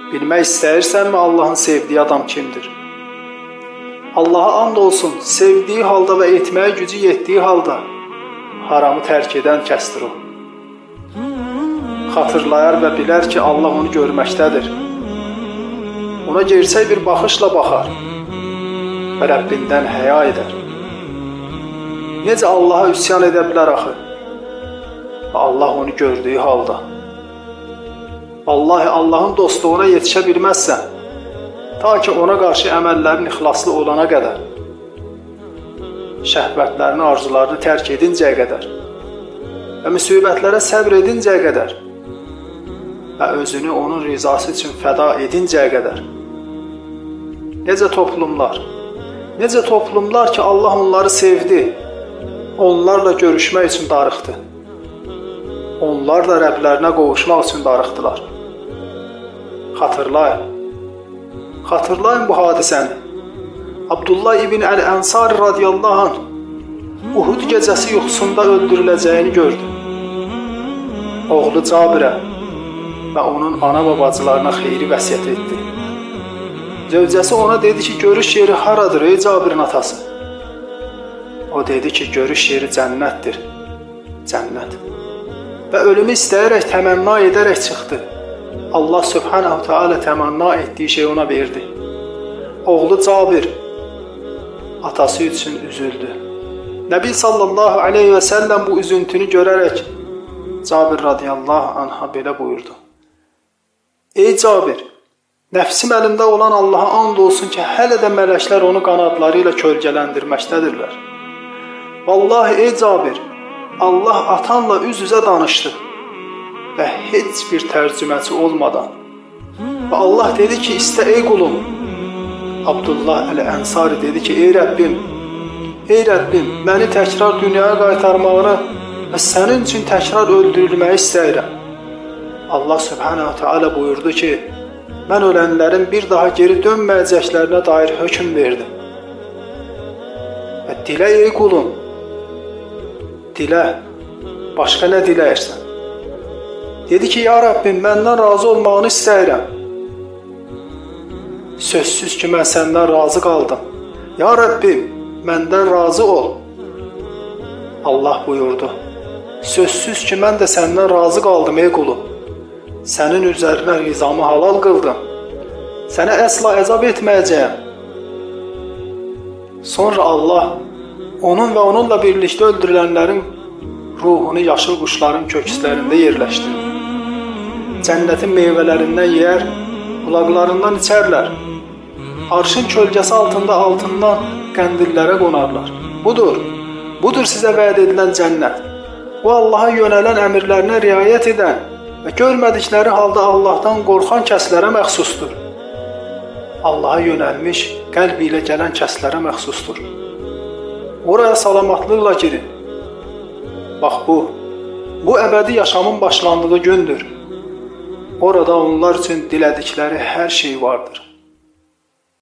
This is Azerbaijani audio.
Bilmək istəyirsənmi Allahın sevdiyi adam kimdir? Allaha and olsun, sevdiyi halda və etməyə gücü yetdiyi halda haramı tərk edən kəsdir o. Xatırlayar və bilər ki, Allah onu görməkdədir. Ona gerçək bir baxışla baxar və Rəbbindən həya edər. Necə Allaha üsyan edə bilər axı? Və Allah onu gördüyü halda. Vallahi Allahın dostluğuna yetişə bilməzsən, ta ki ona qarşı əməllərin ixlaslı olana qədər, şəhvətlərini, arzularını tərk edincəyə qədər və müsibətlərə səbr edincəyə qədər və özünü onun rizası üçün fəda edincəyə qədər. Necə toplumlar ki, Allah onları sevdi, onlarla görüşmək üçün darıxdı. Onlar da Rəblərinə qovuşmaq üçün darıxdılar. Xatırlayın bu hadisəni. Abdullah ibn Əl-Ənsari radiyallahu anh Uhud gecəsi yuxusunda öldürüləcəyini gördü. Oğlu Cabirə və onun ana və bacılarına xeyri vəsiyyət etdi. Zövcəsi ona dedi ki, görüş yeri haradır ey Cabirin atası? O dedi ki, görüş yeri cənnətdir, cənnət. Və ölümü istəyərək, təmənna edərək çıxdı. Allah Subhanahu Teala təmənna etdiyi şey ona verdi. Oğlu Cabir atası üçün üzüldü. Nəbi sallallahu aleyhi və səlləm bu üzüntünü görərək Cabir radiyallahu anha belə buyurdu. Ey Cabir, nəfsim əlimdə olan Allaha and olsun ki, hələ də mələklər onu qanadları ilə kölgələndirməkdədirlər. Vallahi ey Cabir, Allah atanla üz-üzə danışdı və heç bir tərcüməçi olmadan. Və Allah dedi ki, istə ey qulum. Abdullah Əl-Ənsari dedi ki, ey Rəbbim, məni təkrar dünyaya qaytarmağını və sənin üçün təkrar öldürülməyi istəyirəm. Allah Subhanahu Teala buyurdu ki, mən ölənlərin bir daha geri dönməyəcəklərinə dair hökm verdim. Və dilə ey qulum, dilə, başqa nə diləyirsən? Dedi ki, ya Rəbbim, məndən razı olmağını istəyirəm. Sözsüz ki, mən səndən razı qaldım. Ya Rəbbim, məndən razı ol. Allah buyurdu, sözsüz ki, mən də səndən razı qaldım ey qulum. Sənin üzərinə rizamı halal qıldım. Sənə əsla əzab etməyəcəyəm. Sonra Allah onun və onunla birlikdə öldürülənlərin ruhunu yaşıl quşların kökslərində yerləşdirdi. Cənnətin meyvələrindən yeyər, bulaqlarından içərlər. Arşın kölgəsi altından qəndillərə qonarlar. Budur sizə vəd edilən cənnət. O Allaha yönələn əmirlərinə riayət edən və görmədikləri halda Allahdan qorxan kəslərə məxsusdur. Allaha yönəlmiş, qəlb ilə gələn kəslərə məxsusdur. Oraya salamatlıqla girin. Bax bu əbədi yaşamın başlandığı gündür. Orada onlar üçün dilədikləri hər şey vardır.